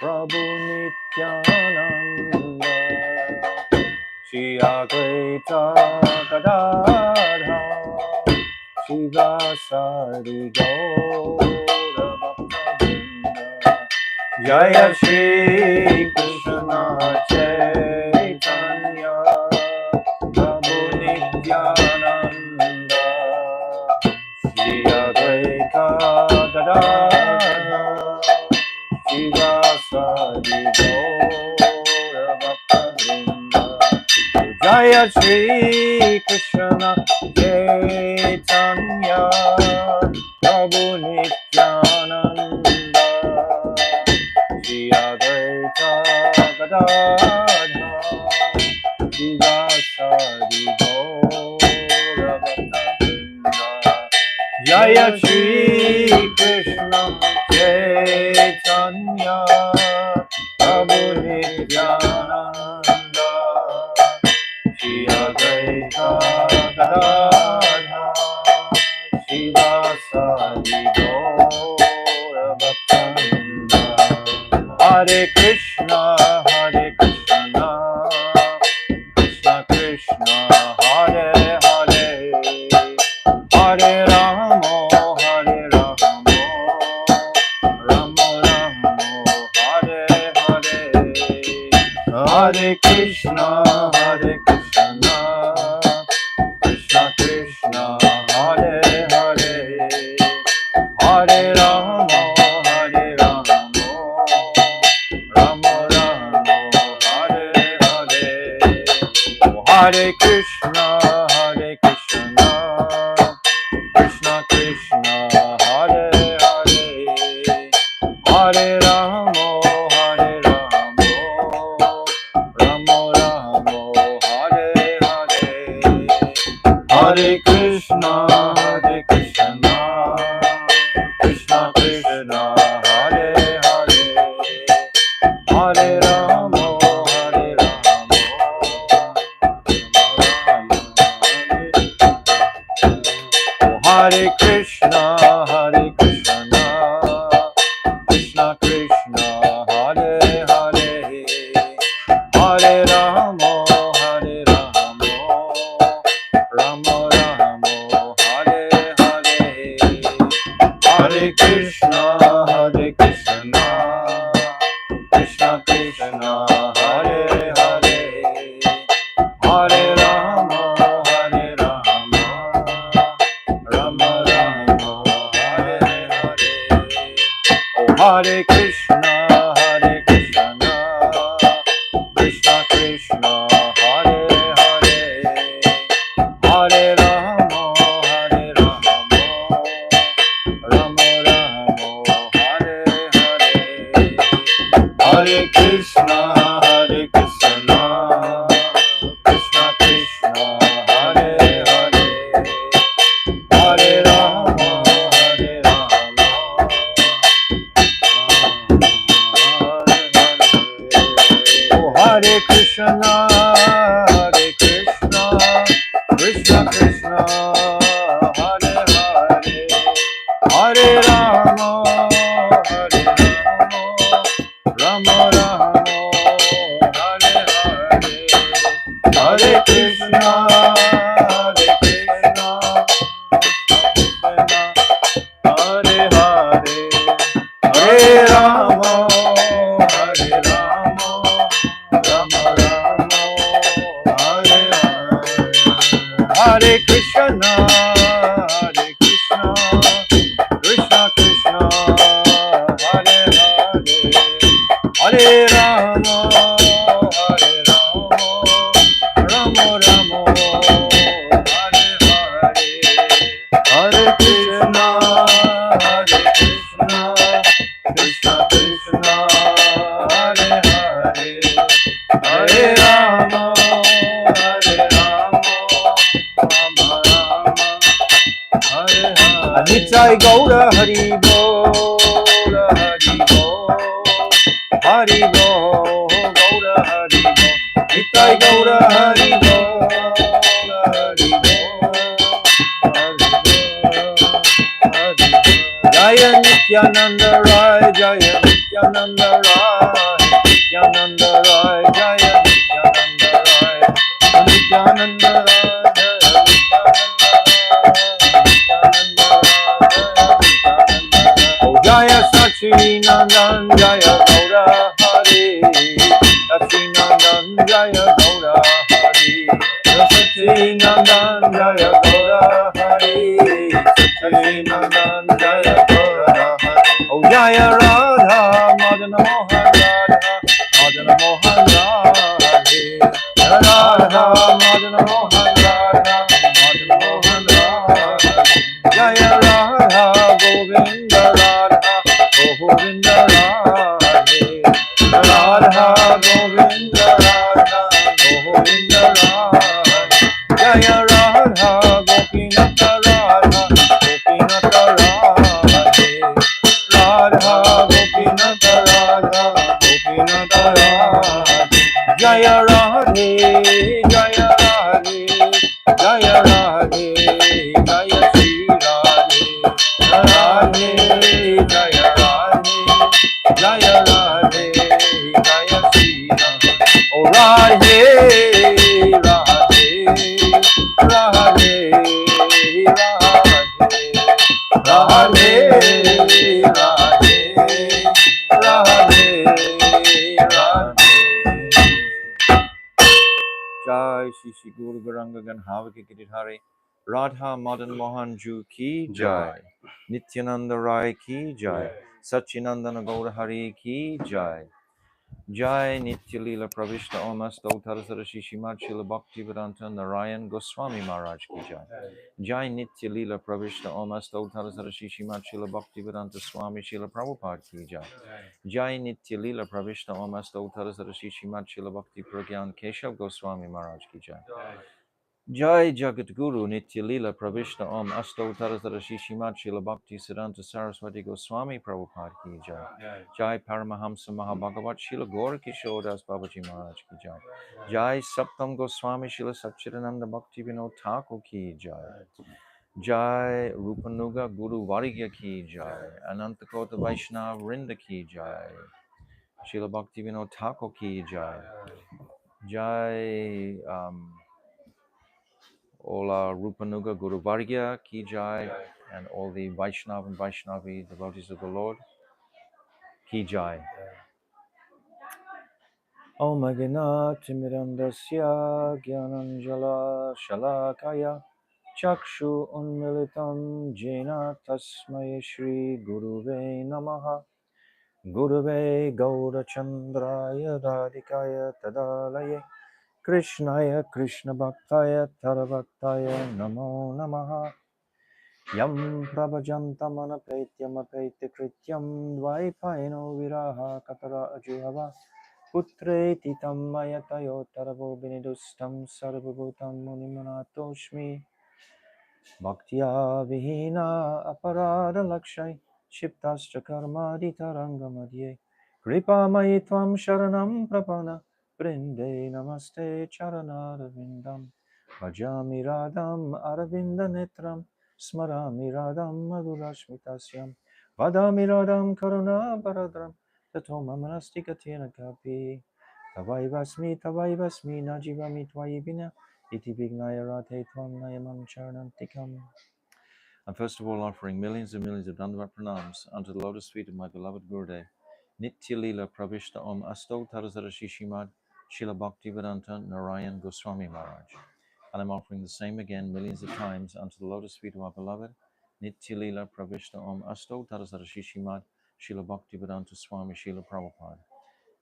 Prabhu Nityananda, Shri Advaita Gadadha, Shivasari Gaura Bhakta, Jaya Shri Krishna Chaitanya, Prabhu Nityananda, Shri Advaita Gadadha, Shivasari Gaura Bhakta, Jaya Shri Krishna Chaitanya, Prabhu Nityananda, Shri Advaita Gadadha, Shivasari Gaura Bhakta, Jaya Shri Krishna Chaitanya, Prabhu Nityananda, Shri Advaita Gadadha, Shivasari Gaura Bhakta, Hare Krishna, Hare Krishna, Krishna Krishna, Hare Hare, Hare Rama, Hare Rama, Rama Rama, Hare Hare, Hare Krishna, Hare Krishna, Krishna Krishna, Hare Hare, Hare Rama, Hare Rama, Rama Rama, Hare Hare, Hare Krishna, Hare Krishna, Krishna Krishna, Hare Hare, Hare Rama, Hare Rama, Rama Rama, Hare Hare, Hare Krishna, Hare Krishna, Krishna Krishna, Hare Hare, Hare Rama, Hare Rama, Hare Krishna, Hare Krishna, Krishna Krishna, Hare Hare, Hare Rama, Hare Rama, Rama Rama, Hare Hare, Hare Krishna, Hare Krishna, Krishna Krishna, Hare Hare, Hare Rama, Hare Rama, Rama Rama, Hare Hare, oh Hare Krishna, Hare Krishna, Krishna Krishna, Hare Hare, Hare Rama, Hare Rama, Rama Rama, Hare Hare, Hare Krishna, Hare Krishna, Krishna Krishna, Hare Hare, Hare Rama, Hare Rama, oh Hare Krishna, Hare Krishna, Krishna Krishna, Hare Hare, Hare Rama, Hare Rama, Rama Rama, Hare Hare, Hare Krishna, Hare Krishna, Hare Hare, Hare Rama, Hare Rama, Rama Rama, Hare Hare, Hare Krishna, Hare Krishna, Krishna Krishna, Hare Hare, Hare Rama, Hare Rama, Rama Rama, Hare Hare, Hare Krishna, Hare Krishna, Krishna Krishna, Hare Hare, Hare Rama, Hare Rama, Rama Rama, Hare Hare, Nitai Gaura Hari Bol, Hari Bol, Hari Bol, Gaura Hari Bol, Nitai Gaura Hari Bol, Hari Bol, Hari Bol, Hari Bol, Jaya Nitai Nityananda Rai Jaya Nityananda Rai Nityananda Rai Jaya Nityananda Rai Nityananda Rai Jaya Nityananda Rai Oh Jaya Sachinandan Jaya Gaura Hari Sachinandan Jaya Gaura Hari Sachinandan Jaya Gaura Hari Sachinandan Jaya Gaura Hari Oh Jaya Radha Madana Mohan Radha Madana Mohan Radhe Radha Madana Mohan Radha Madana Mohan Radhe Jaya Radha Govinda Radha Govinda Radhe Radha Govinda Radha Govinda Radhe Jaya Radha Gopinata Radha Gopinata Radhe Radha Gopinata Radha Gopinata Radhe Jaya Radhe Jaya Radhe Jaya Radhe Jaya Shri Radhe Radhe Jaya Radhe Jaya Radhe Jaya Shri Radhe Oh Radhe Radhe Radhe Radhe Radhe Radhe Radhe Jai Shri Shri Guru Garanga Ganhava Ki Giridhari Radha Madan Mohan Ju Ki Jai Nityananda Rai Ki Jai Sachinandana Gaura Hari Ki Jai Jai Nitya Leela Pravishta Om Astautar Sarashi Shimad Shila Bhakti Vedanta Narayan Goswami Maharaj Ki Jai Jai Nitya Leela Pravishta Om Astautar Sarashi Shimad Shila Bhakti Vedanta Swami Shila Prabhupada Ki Jai Jai Nitya Leela Pravishta Om Astautar Sarashi Shimad Shila Bhakti Pragyan Keshav Goswami Maharaj Ki Jai Jai Jagat Guru Nitya Leela Pravishta Om Astautar Sarashi Shimad Shila Bhakti Siddhanta Saraswati Goswami Prabhupada Ki Jai Jai Paramahamsa Mahabhagavat Shila Gaura Kishore Das Babaji Maharaj Ki Jai Jai Saptam Goswami Shila Satchidananda Bhakti Vinod Thakur Ki Jai Jai Rupanuga Guru Varigya Ki Jai Anantakota Vaishnav Vrinda Ki Jai Shila Bhakti Vinod Thakur Ki Jai Jai all our Rupanuga Guru Vargya Ki Jai and all the Vaishnav and Vaishnavi devotees of the Lord Ki Jai. Om Agnati Mirandasya Gyananjala Shalakaya Chakshu Unmilitam Jena Tasmai Shri Guruve Namaha Guruve Gaura Chandraya Radhikaya Tadalaye Krishnaya Krishna Bhaktaya Tarabhaktaya Namo Namaha Yam Prabhajantamana Pretyam Apretya Krityam Dvaipaino Viraha Katara Ajihava Putre Titam Mayatayo Taravo Benedustam Sarvabhutam Munimanatoshmi Bhaktya Vihina Aparada Lakshay Shiptascha Karma Ditaranga Madhye Kripa Maitvam Sharanam Prapana Brinde Namaste Charanarvindam Bhajami Radham Aravinda Netram Smarami Radham Madhurashmitasyam Vadami Radham Karuna Baradram Tato Mamanasti Katina Kapi Tavaivasmi Najivami Twayibina Iti Vignaya Radhe Tvam Nayamam Charanantikam. I'm first of all offering millions and millions of Dandavat pranams unto the lotus feet of my beloved Gurudev, Nitya Leela Pravishta Om Asto Tarazara Shishimad Shila Bhakti Vedanta Narayan Goswami Maharaj. And I'm offering the same again millions of times unto the lotus feet of my beloved, Nitya Leela Pravishta Om Asto Tarazara Shishimad Shila Bhakti Vedanta Swami Shila Prabhupada.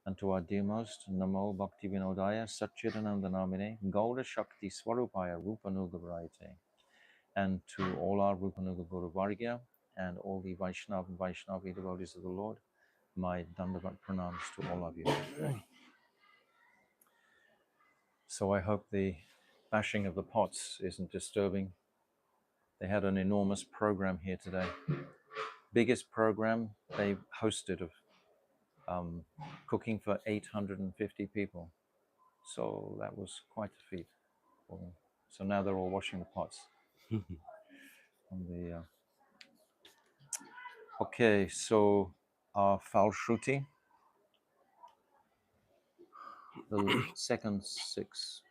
And to our dearmost Namo Bhakti Vinodaya Satchidananda Namine Gaura Shakti Swarupaya Rupanuga Varayate. And to all our Rupanuga Guru Vargya and all the Vaishnava and Vaishnavi devotees of the Lord, my Dandavat pranams to all of you. So I hope the bashing of the pots isn't disturbing. They had an enormous program here today. Biggest program they hosted of cooking for 850 people. So that was quite a feat for them. So now they're all washing the pots. Okay, so Falshruti, the second six.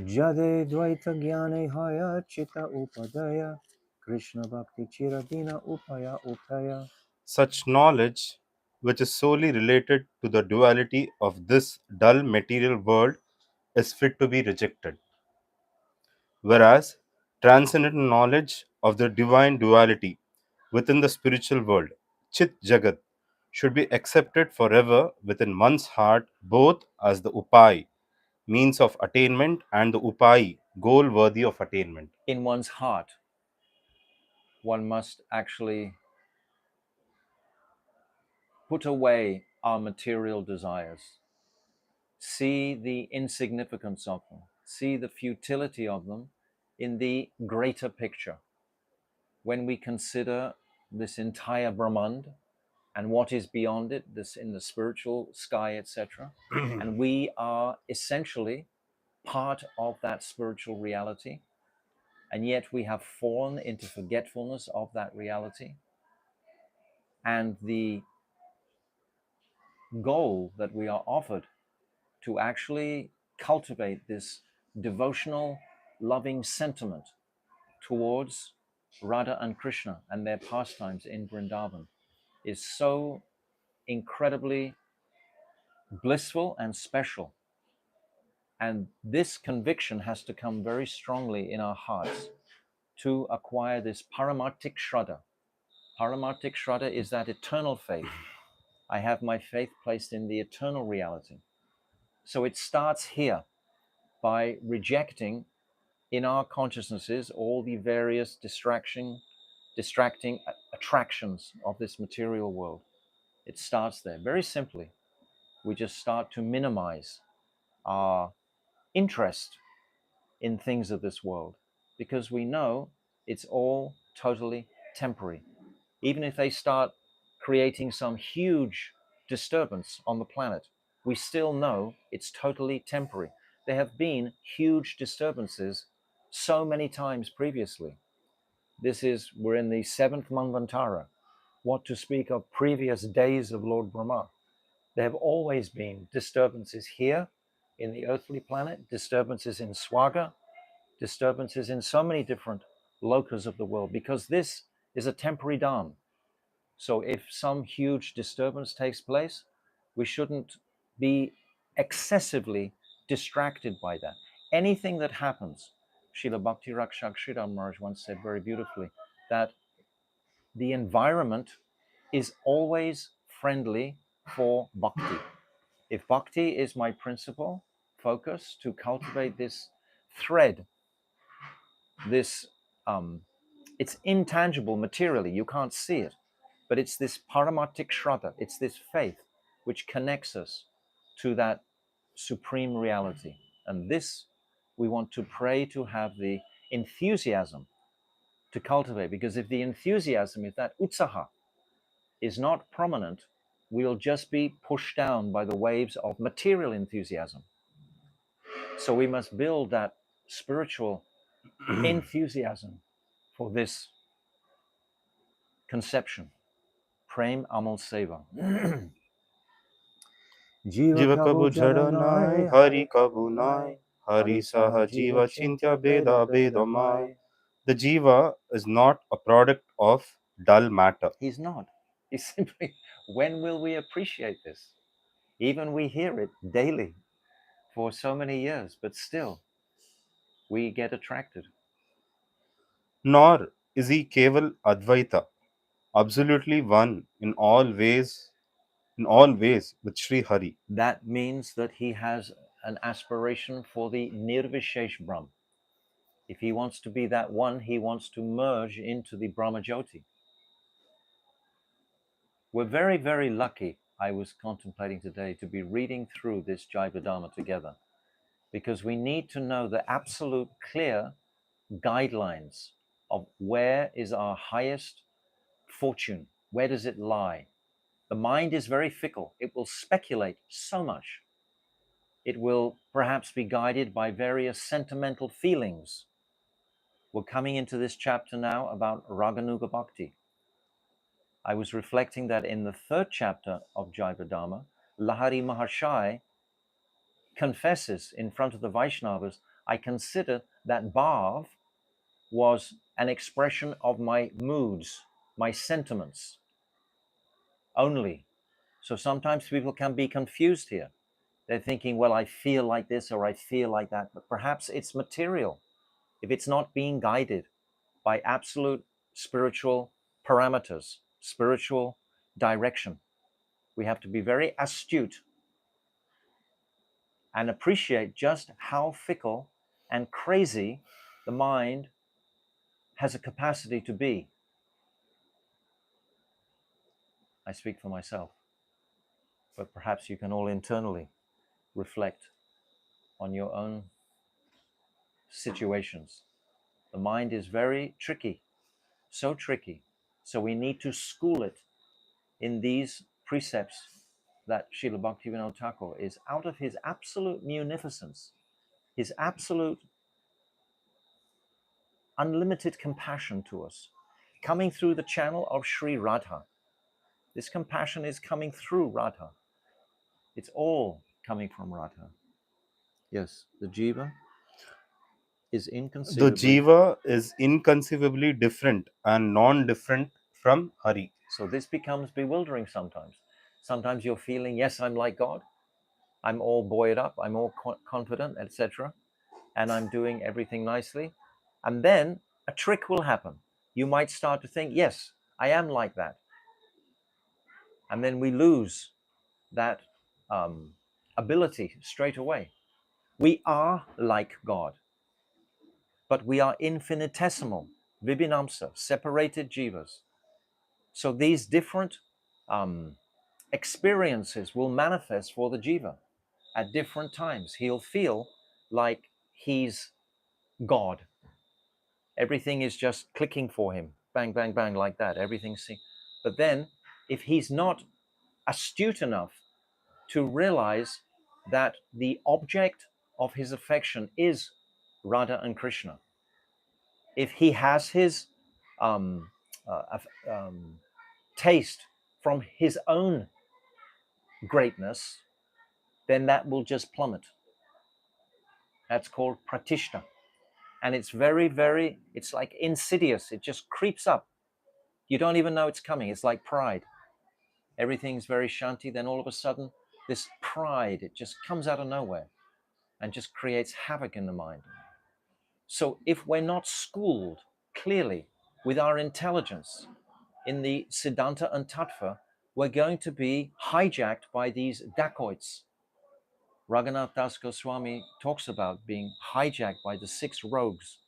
Jade Dvaita Gyane Haya Chita Upadaya Krishna Bhakti Chiradina Upaya Upaya. Such knowledge, which is solely related to the duality of this dull material world, is fit to be rejected, whereas transcendent knowledge of the divine duality within the spiritual world, Chit Jagat, should be accepted forever within one's heart, both as the Upai, means of attainment, and the Upai, goal worthy of attainment. In one's heart, one must actually put away our material desires, see the insignificance of them, see the futility of them in the greater picture. When we consider this entire Brahmand and what is beyond it, this in the spiritual sky, etc., and we are essentially part of that spiritual reality, and yet we have fallen into forgetfulness of that reality. And the goal that we are offered to actually cultivate this devotional, loving sentiment towards Radha and Krishna and their pastimes in Vrindavan is so incredibly blissful and special. And this conviction has to come very strongly in our hearts to acquire this paramartik shraddha. Paramartik shraddha is that eternal faith. I have my faith placed in the eternal reality. So it starts here by rejecting in our consciousnesses all the various distracting attractions of this material world. It starts there very simply. We just start to minimize our interest in things of this world because we know it's all totally temporary. Even if they start creating some huge disturbance on the planet, we still know it's totally temporary. There have been huge disturbances so many times previously. We're in the seventh Manvantara. What to speak of previous days of Lord Brahma? There have always been disturbances here in the earthly planet, disturbances in Swaga, disturbances in so many different lokas of the world, because this is a temporary dharma. So if some huge disturbance takes place, we shouldn't be excessively distracted by that. Anything that happens, Srila Bhakti Rakshak Sridhar Maharaj once said very beautifully that the environment is always friendly for bhakti. If bhakti is my principal focus to cultivate this thread, this it's intangible materially, you can't see it, but it's this paramartik shraddha, it's this faith which connects us to that supreme reality. And this we want to pray to have the enthusiasm to cultivate, because if the enthusiasm, if that utsaha is not prominent, we'll just be pushed down by the waves of material enthusiasm. So we must build that spiritual enthusiasm for this conception. Prem Amal Seva. Jiva Jiva Kabu kabu Jadanai, jadanai, Hari Hari Kabu kabu Nai, nai, Hari Hari Saha saha Jiva jiva Chintya chintya Beda beda Beda beda Mai. mai. The jiva is not a product of dull matter. He's not. He's simply, when will we appreciate this? Even we hear it daily for so many years, but still we get attracted. Nor is he keval advaita, absolutely one in all ways with Sri Hari. That means that he has an aspiration for the Nirvishesh Brahm. If he wants to be that one, he wants to merge into the Brahma Jyoti. We're very, very lucky, I was contemplating today, to be reading through this Jaiva-Dharma together, because we need to know the absolute clear guidelines of where is our highest fortune, where does it lie. The mind is very fickle. It will speculate so much. It will perhaps be guided by various sentimental feelings. We're coming into this chapter now about Raganuga Bhakti. I was reflecting that in the 3rd chapter of Jaiva-Dharma, Lahari Maharshi confesses in front of the Vaishnavas, I consider that bhav was an expression of my moods, my sentiments only. So sometimes people can be confused here. They're thinking, well, I feel like this or I feel like that, but perhaps it's material. If it's not being guided by absolute spiritual parameters, spiritual direction, we have to be very astute and appreciate just how fickle and crazy the mind has a capacity to be. I speak for myself, but perhaps you can all internally reflect on your own situations. The mind is very tricky, so tricky. So we need to school it in these precepts that Srila Bhaktivinoda Thakur is out of his absolute munificence, his absolute unlimited compassion to us, coming through the channel of Sri Radha. This compassion is coming through Radha. It's all coming from Radha. Yes, the jiva is The inconceivably. Jiva is inconceivably different and non different from Hari. So this becomes bewildering sometimes. Sometimes you're feeling, yes, I'm like God. I'm all buoyed up. I'm all confident, etc. And I'm doing everything nicely. And then a trick will happen. You might start to think, yes, I am like that. And then we lose that ability straight away. We are like God, but we are infinitesimal, vibhinamsa, separated jivas. So these different experiences will manifest for the jiva at different times. He'll feel like he's God. Everything is just clicking for him, bang, bang, bang, like that. Everything's. But then, if he's not astute enough to realize that the object of his affection is Radha and Krishna, if he has his um, taste from his own greatness, then that will just plummet. That's called pratishta. And it's very, very, it's like insidious. It just creeps up. You don't even know it's coming. It's like pride. Everything's very shanti. Then all of a sudden, this pride, it just comes out of nowhere and just creates havoc in the mind. So if we're not schooled clearly with our intelligence in the Siddhanta and Tattva, we're going to be hijacked by these dacoits. Raghunath Das Goswami talks about being hijacked by the 6 rogues,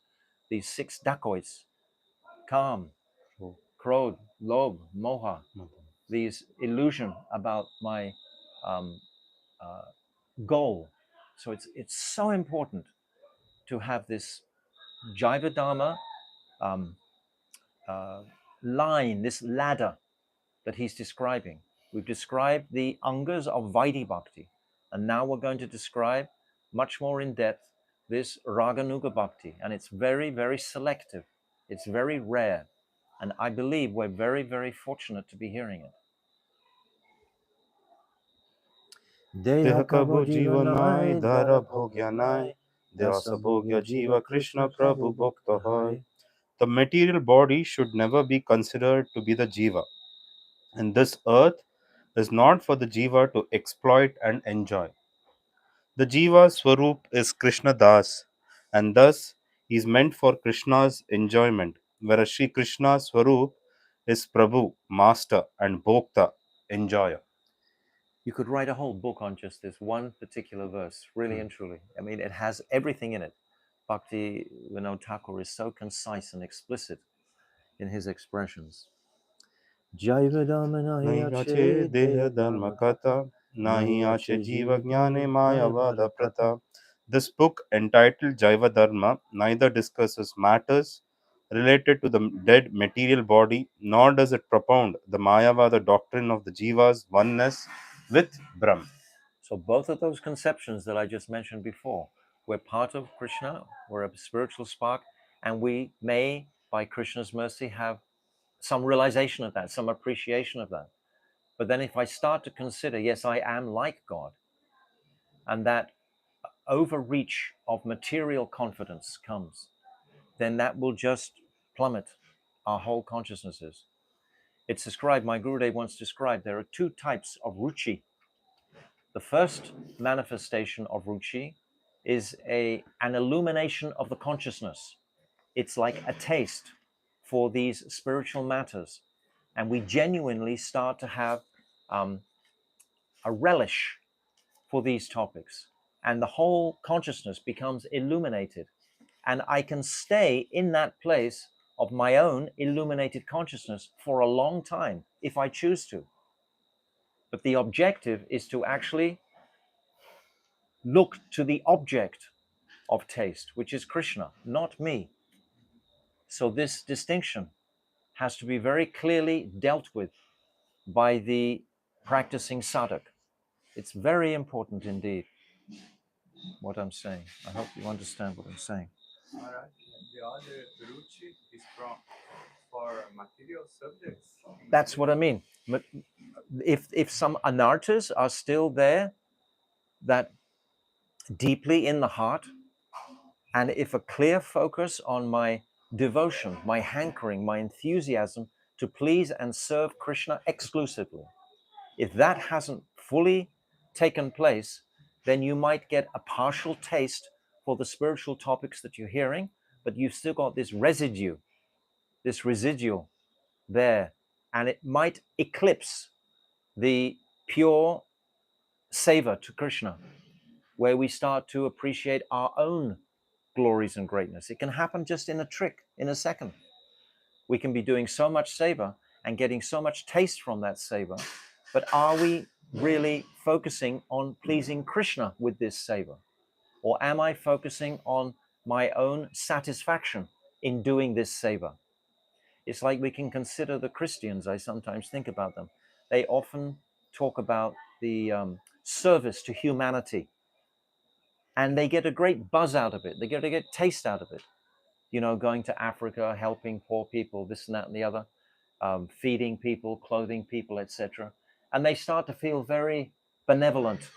these 6 dacoits, Kam, Krodh, Lobh, Moha, these illusion about my goal. So it's so important to have this Jaiva-Dharma line, this ladder that he's describing. We've described the angas of Vaidhi Bhakti, and now we're going to describe much more in depth this Raganuga Bhakti, and it's very, very selective. It's very rare, and I believe we're very, very fortunate to be hearing it. Deha Prabhu Jivanai, Dhara Bhogyanai, Dhyasa Bhogya Jiva Krishna Prabhu Bhokta Hoy. The material body should never be considered to be the Jiva, and this earth is not for the Jiva to exploit and enjoy. The Jiva Swarup is Krishna Das, and thus he is meant for Krishna's enjoyment, whereas Sri Krishna Swarup is Prabhu, Master, and Bhokta, enjoyer. You could write a whole book on just this one particular verse, really and truly. I mean, it has everything in it. Bhakti Vinod Thakur is so concise and explicit in his expressions. Jaiva-Dharma nahi Nahi ache ache deha deha dharma dharma kata, kata, nahi nahi ache ache jiva jiva jnane jnane mayavada mayavada prata. prata. This book, entitled Jaiva-Dharma, neither discusses matters related to the dead material body, nor does it propound the Mayavada doctrine of the Jiva's oneness with Brahm. So both of those conceptions that I just mentioned before, we're part of Krishna, we're a spiritual spark, and we may, by Krishna's mercy, have some realization of that, some appreciation of that. But then if I start to consider, yes, I am like God, and that overreach of material confidence comes, then that will just plummet our whole consciousnesses. It's described, my Gurudev once described, there are two types of ruchi. The first manifestation of ruchi is an illumination of the consciousness. It's like a taste for these spiritual matters. And we genuinely start to have a relish for these topics. And the whole consciousness becomes illuminated. And I can stay in that place of my own illuminated consciousness for a long time if I choose to. But the objective is to actually look to the object of taste, which is Krishna, not me. So this distinction has to be very clearly dealt with by the practicing sadhak. It's very important indeed what I'm saying. I hope you understand what I'm saying. Alright. The other ruchi is for material subjects. That's what I mean. But if some anarthas are still there, that deeply in the heart, and if a clear focus on my devotion, my hankering, my enthusiasm to please and serve Krishna exclusively, if that hasn't fully taken place, then you might get a partial taste for the spiritual topics that you're hearing, but you've still got this residue, this residual there, and it might eclipse the pure seva to Krishna, where we start to appreciate our own glories and greatness. It can happen just in a trick, in a second. We can be doing so much seva and getting so much taste from that seva, but are we really focusing on pleasing Krishna with this seva? Or am I focusing on my own satisfaction in doing this seva? It's like we can consider the Christians. I sometimes think about them. They often talk about the service to humanity, and they get a great buzz out of it. They get a good taste out of it. You know, going to Africa, helping poor people, this and that and the other, feeding people, clothing people, etc. And they start to feel very benevolent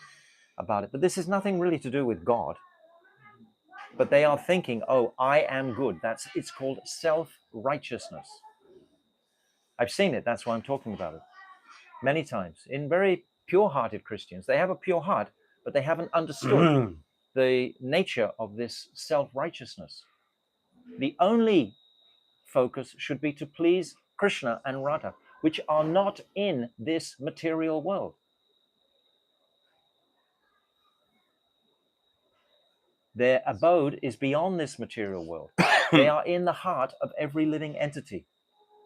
about it. But this is nothing really to do with God. But they are thinking, oh, I am good. It's called self-righteousness. I've seen it. That's why I'm talking about it many times. In very pure-hearted Christians, they have a pure heart, but they haven't understood the nature of this self-righteousness. The only focus should be to please Krishna and Radha, which are not in this material world. Their abode is beyond this material world. They are in the heart of every living entity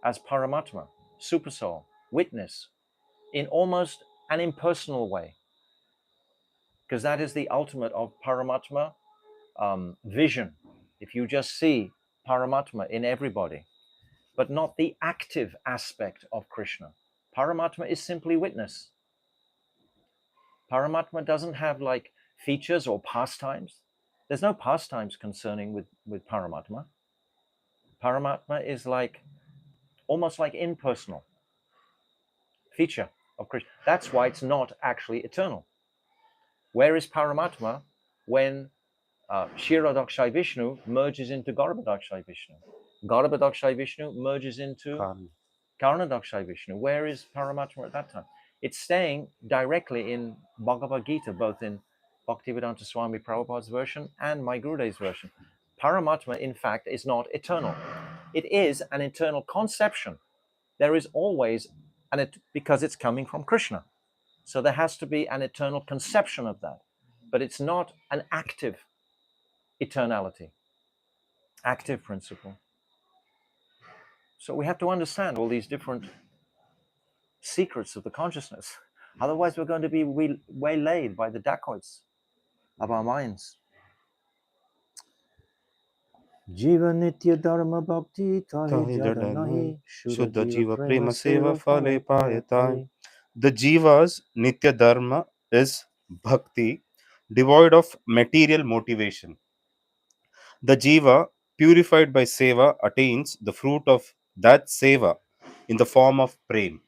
as Paramatma, Supersoul, witness, in almost an impersonal way. Because that is the ultimate of Paramatma vision. If you just see Paramatma in everybody, but not the active aspect of Krishna. Paramatma is simply witness. Paramatma doesn't have like features or pastimes. There's no pastimes concerning with Paramatma. Paramatma is like almost like impersonal feature of Krishna. That's why it's not actually eternal. Where is Paramatma when Kshirodakshay Vishnu merges into Garbhodakshay Vishnu? Garbhodakshay Vishnu merges into Karnadakshay Vishnu. Where is Paramatma at that time? It's staying directly in Bhagavad Gita, both in Bhaktivedanta Swami Prabhupada's version and my Gurudev's version. Paramatma, in fact, is not eternal. It is an eternal conception. There is always, because it's coming from Krishna. So there has to be an eternal conception of that. But it's not an active eternality, active principle. So we have to understand all these different secrets of the consciousness. Otherwise, we're going to be waylaid by the dacoits of our minds. Jiva nitya dharma bhakti tahi jada nahi Shuddha Jiva Prema Seva Phale Payatai. The Jiva's Nitya Dharma is bhakti, devoid of material motivation. The Jiva, purified by Seva, attains the fruit of that Seva in the form of prem.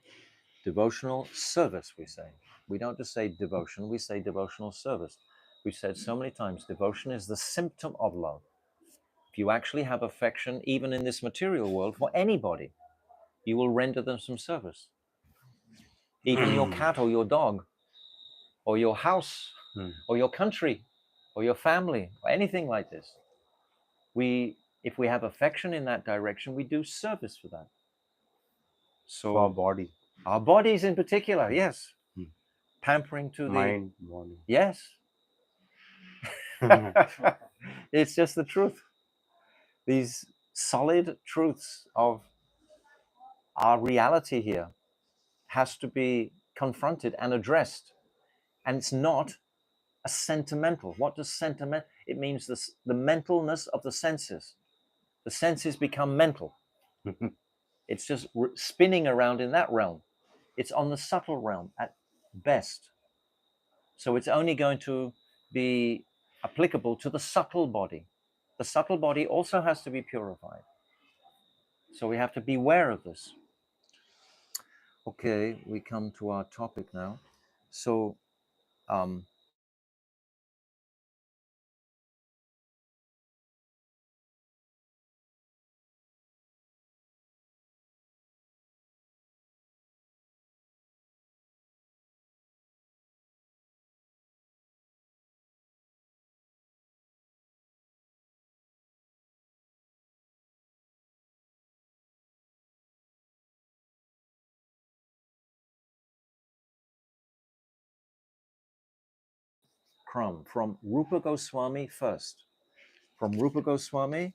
Devotional service, we say. We don't just say devotion, we say devotional service. We've said so many times, devotion is the symptom of love. If you actually have affection, even in this material world, for anybody, you will render them some service. Even your cat or your dog, or your house, or your country, or your family, or anything like this. If we have affection in that direction, we do service for that. So For body, our bodies in particular, yes. Pampering to the mind, body. yes. It's just the truth. These solid truths of our reality here has to be confronted and addressed. And it's not a sentimental. What does sentiment? It means the mentalness of the senses. The senses become mental. It's just spinning around in that realm. It's on the subtle realm at best. So it's only going to be applicable to the subtle body. The subtle body also has to be purified. So we have to beware of this. Okay, we come to our topic now. So, from Rupa Goswami first. From Rupa Goswami,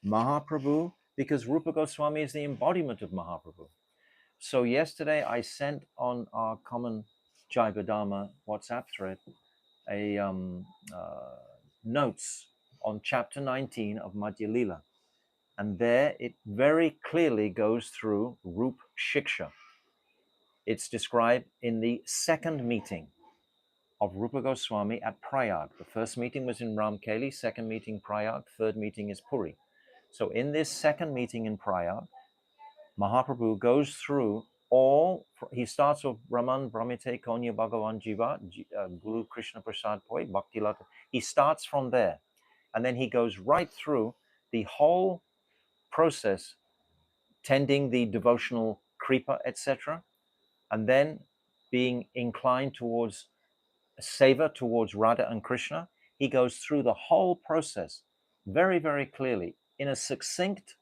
Mahaprabhu, because Rupa Goswami is the embodiment of Mahaprabhu. So yesterday I sent on our common Jaiva-Dharma WhatsApp thread a notes on chapter 19 of Madhya Lila. And there it very clearly goes through Rup Shiksha. It's described in the second meeting of Rupa Goswami at Prayag. The first meeting was in Ramkeli, second meeting Prayag, third meeting is Puri. So in this second meeting in Prayag, Mahaprabhu goes through he starts with Brahman, Brahmite, Konya, Bhagavan, Jiva, Guru Krishna Prasad Poi, Bhakti Lata. He starts from there. And then he goes right through the whole process, tending the devotional kripa, etc. And then being inclined towards seva, towards Radha and Krishna. He goes through the whole process very, very clearly in a succinct,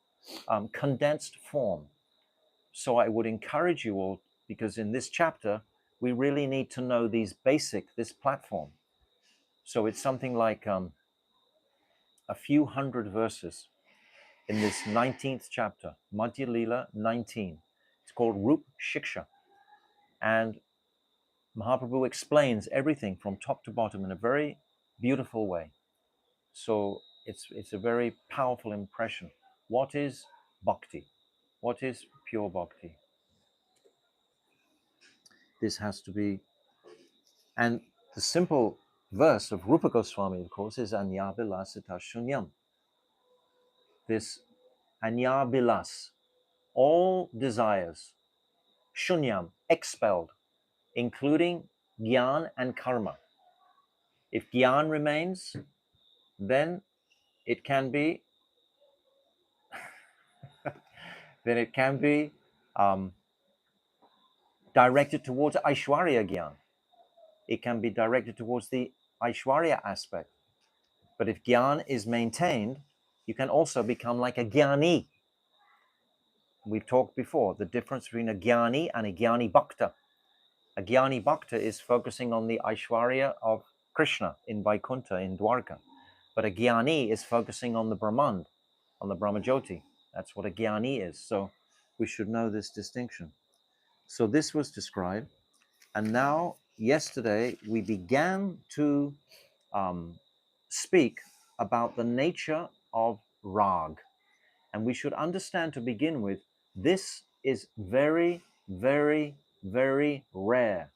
condensed form. So I would encourage you all, because in this chapter, we really need to know this platform. So it's something like a few hundred verses in this 19th chapter, Madhya Lila 19. It's called Rup Shiksha. And Mahaprabhu explains everything from top to bottom in a very beautiful way. So it's a very powerful impression. What is bhakti? What is pure bhakti? This has to be, and the simple verse of Rupa Goswami, of course, is Anyabilasita Shunyam. This Anyabilas, all desires, Shunyam, expelled, including Gyan and Karma. If Gyan remains, then it can be directed towards Aishwarya Gyan. It can be directed towards the Aishwarya aspect. But if Gyan is maintained, you can also become like a Gyani. We've talked before, the difference between a Gyani and a Gyani Bhakta. A Gyani Bhakta is focusing on the Aishwarya of Krishna in Vaikuntha, in Dwarka. But a Gyani is focusing on the Brahman, on the Brahmajyoti. That's what a Gyani is. So we should know this distinction. So this was described. And now, yesterday, we began to speak about the nature of rag. And we should understand to begin with, this is very, very, very rare.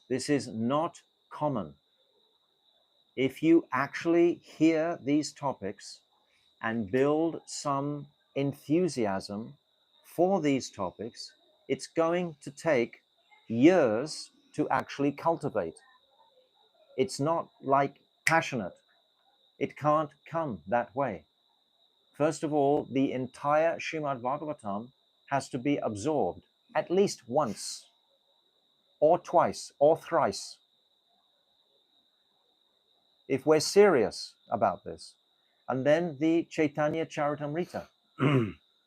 This is not common. If you actually hear these topics and build some enthusiasm for these topics, it's going to take years to actually cultivate. It's not like passionate. It can't come that way. First of all, the entire Srimad Bhagavatam has to be absorbed at least once, or twice, or thrice, if we're serious about this. And then the Chaitanya Charitamrita,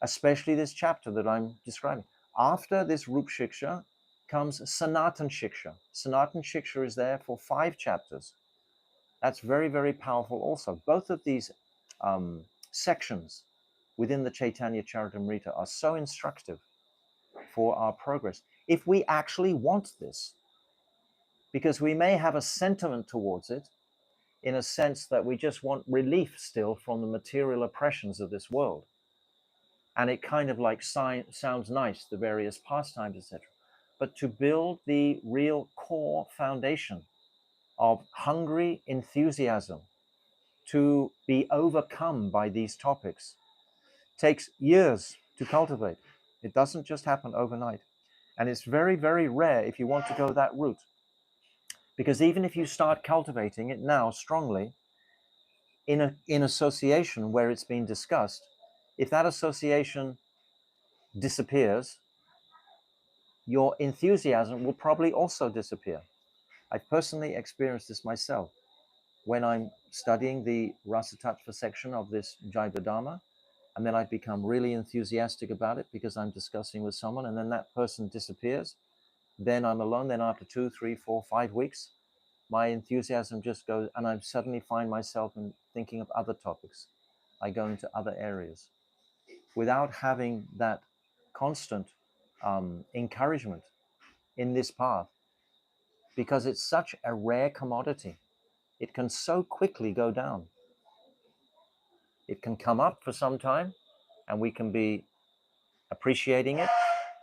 especially this chapter that I'm describing. After this Rup Shiksha comes Sanatan Shiksha. Sanatan Shiksha is there for 5 chapters. That's very, very powerful also. Both of these sections within the Chaitanya Charitamrita are so instructive for our progress. If we actually want this, because we may have a sentiment towards it in a sense that we just want relief still from the material oppressions of this world. And it kind of like sounds nice, the various pastimes, etc. But to build the real core foundation of hungry enthusiasm to be overcome by these topics takes years to cultivate. It doesn't just happen overnight. And it's very, very rare if you want to go that route. Because even if you start cultivating it now strongly, in association where it's been discussed, if that association disappears, your enthusiasm will probably also disappear. I've personally experienced this myself. When I'm studying the Rasa Tattva section of this Jaiva-Dharma, and then I become really enthusiastic about it because I'm discussing with someone, and then that person disappears, then I'm alone. Then after 2, 3, 4, 5 weeks, my enthusiasm just goes, and I suddenly find myself in thinking of other topics. I go into other areas without having that constant encouragement in this path, because it's such a rare commodity. It can so quickly go down. It can come up for some time, and we can be appreciating it,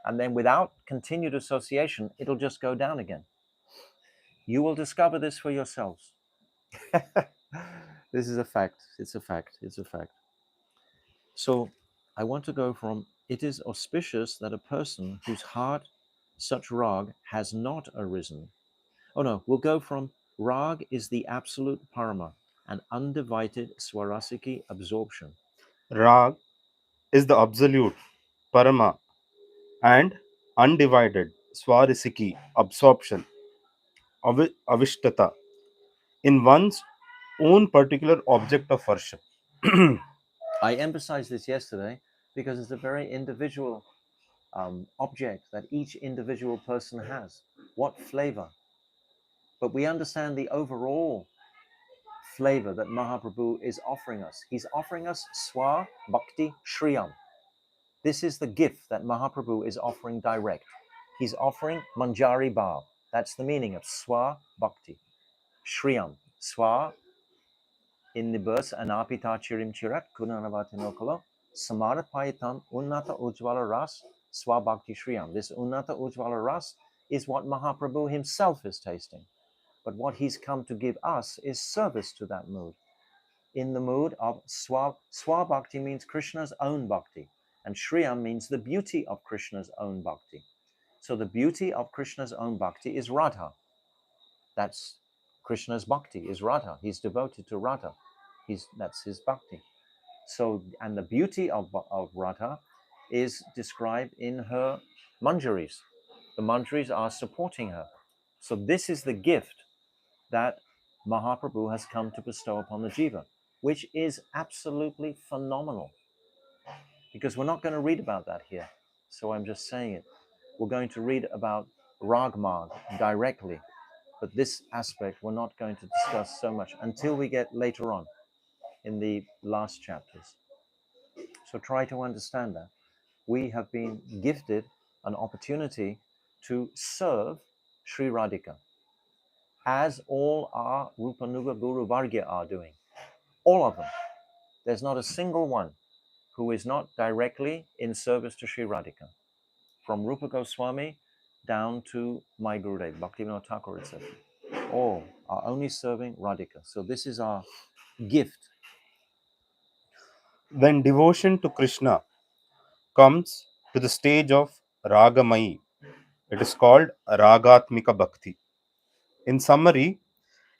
and then without continued association, it'll just go down again. You will discover this for yourselves. This is a fact. It's a fact. It's a fact. So I want to go from, it is auspicious that a person whose heart such rag has not arisen. Oh no, we'll go from rag is the absolute parama, an undivided swarasiki absorption. Rag is the absolute, parama, and undivided, swarisiki, absorption, avishtata, in one's own particular object of worship. I emphasized this yesterday because it's a very individual object that each individual person has. What flavor? But we understand the overall flavor that Mahaprabhu is offering us. He's offering us Swa Bhakti Shriyam. This is the gift that Mahaprabhu is offering direct. He's offering Manjari Bhav. That's the meaning of Swa Bhakti. Shriyam. Swa in the verse Anapita Chirim Chirat Kunanavatinokulo Samarapaitam Unnata Ujvala Ras Swa Bhakti Shriyam. This Unnata Ujvala Ras is what Mahaprabhu himself is tasting. But what he's come to give us is service to that mood. In the mood of Swa. Swa Bhakti means Krishna's own bhakti. And Shriyam means the beauty of Krishna's own bhakti. So the beauty of Krishna's own bhakti is Radha. That's Krishna's bhakti, is Radha. He's devoted to Radha. That's his bhakti. So, and the beauty of Radha is described in her manjaris. The manjaris are supporting her. So this is the gift that Mahaprabhu has come to bestow upon the jiva, which is absolutely phenomenal. Because we're not going to read about that here. So I'm just saying it. We're going to read about Ragmarg directly. But this aspect we're not going to discuss so much until we get later on in the last chapters. So try to understand that. We have been gifted an opportunity to serve Sri Radhika, as all our Rupanuga Guru Vargya are doing. All of them. There's not a single one who is not directly in service to Sri Radhika. From Rupa Goswami down to my Gurudev, Bhaktivinoda Thakur, etc. All are only serving Radhika. So this is our gift. When devotion to Krishna comes to the stage of Ragamai. It is called Ragatmika Bhakti. In summary,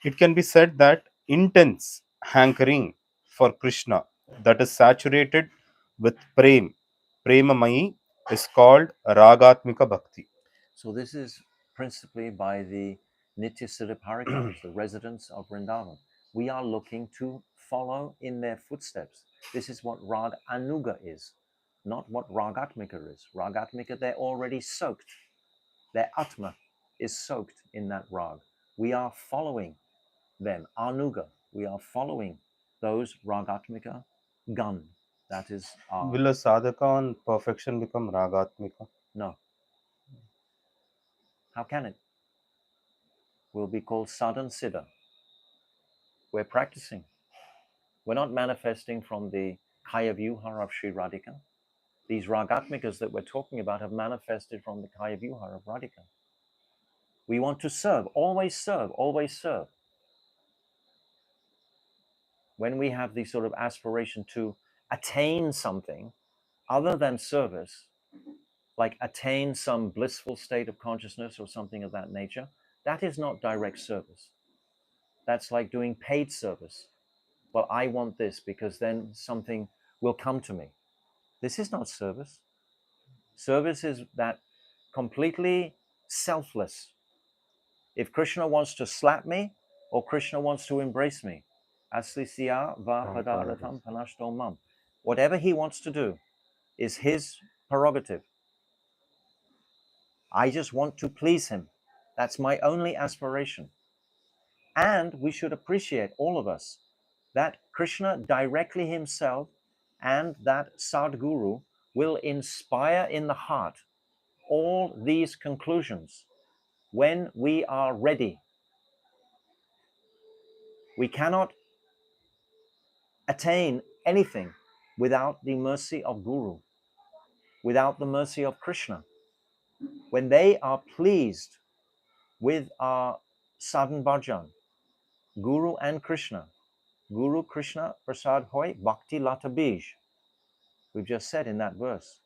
it can be said that intense hankering for Krishna that is saturated with Premamayi, is called Ragatmika Bhakti. So this is principally by the Nitya Siddha Parikaras, the residents of Vrindavan. We are looking to follow in their footsteps. This is what Rag Anuga is, not what Ragatmika is. Ragatmika, they're already soaked. Their Atma is soaked in that Rag. We are following them, Anuga. We are following those Ragatmika gun. That is our... Will a sadhaka on perfection become Ragatmika? No. How can it? Will be called Sadhan Siddha. We're practicing. We're not manifesting from the Kaya Vyuhara of Sri Radhika. These Ragatmikas that we're talking about have manifested from the Kaya Vyuhara of Radhika. We want to serve, always serve, always serve. When we have the sort of aspiration to attain something other than service, like attain some blissful state of consciousness or something of that nature, that is not direct service. That's like doing paid service. Well, I want this because then something will come to me. This is not service. Service is that completely selfless. If Krishna wants to slap me or Krishna wants to embrace me, aslisya va padaratham panashto mam. Whatever he wants to do is his prerogative. I just want to please him. That's my only aspiration. And we should appreciate, all of us, that Krishna directly himself and that Sadguru will inspire in the heart all these conclusions when we are ready. We cannot attain anything without the mercy of Guru, without the mercy of Krishna. When they are pleased with our sadhan bhajan, Guru and Krishna, Guru Krishna Prasad Hoy Bhakti Lata Bij. We've just said in that verse.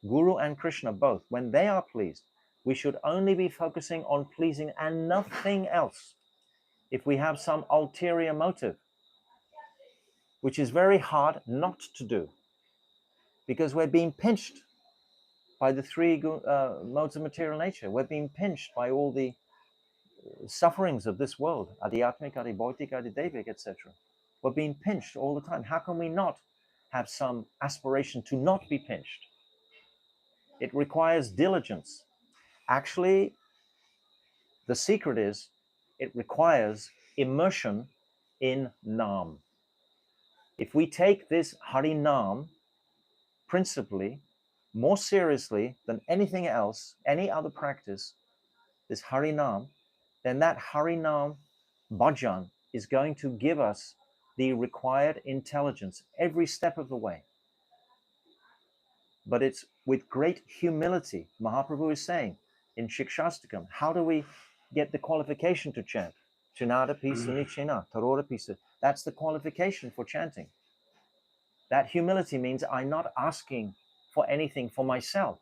Guru and Krishna both, when they are pleased, we should only be focusing on pleasing and nothing else. If we have some ulterior motive, which is very hard not to do, because we're being pinched by the three modes of material nature. We're being pinched by all the sufferings of this world, adhyatmik, adhibhautik, adhidevik, etc. We're being pinched all the time. How can we not have some aspiration to not be pinched? It requires diligence. Actually, the secret is it requires immersion in Nam. If we take this Hari Nam principally more seriously than anything else, any other practice, this Hari Nam, then that Hari Nam bhajan is going to give us the required intelligence every step of the way. But it's with great humility. Mahaprabhu is saying in Shikshastakam, how do we get the qualification to chant? Chinada pisa nichena, tarora pisa. That's the qualification for chanting. That humility means I'm not asking for anything for myself.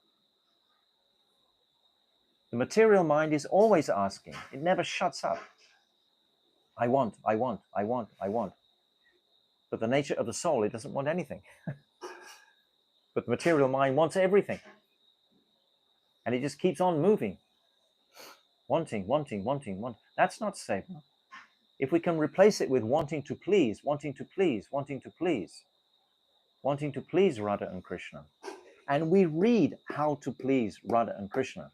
The material mind is always asking. It never shuts up. I want, I want, I want, I want. But the nature of the soul, it doesn't want anything. But the material mind wants everything. And it just keeps on moving. Wanting, wanting, wanting, wanting. That's not seva. If we can replace it with wanting to please, wanting to please, wanting to please, wanting to please Radha and Krishna, and we read how to please Radha and Krishna,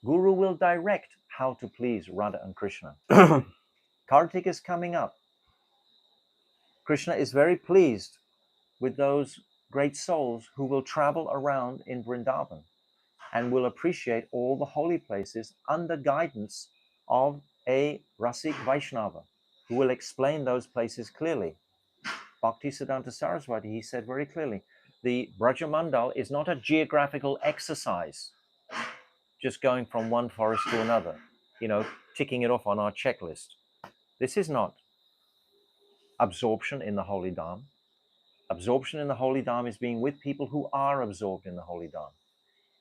Guru will direct how to please Radha and Krishna. Kartik is coming up. Krishna is very pleased with those great souls who will travel around in Vrindavan and will appreciate all the holy places under guidance of a Rasik Vaishnava who will explain those places clearly. Bhaktisiddhanta Saraswati, he said very clearly, the Brajamandal is not a geographical exercise, just going from one forest to another, ticking it off on our checklist. This is not absorption in the Holy Dham. Absorption in the Holy Dham is being with people who are absorbed in the Holy Dham.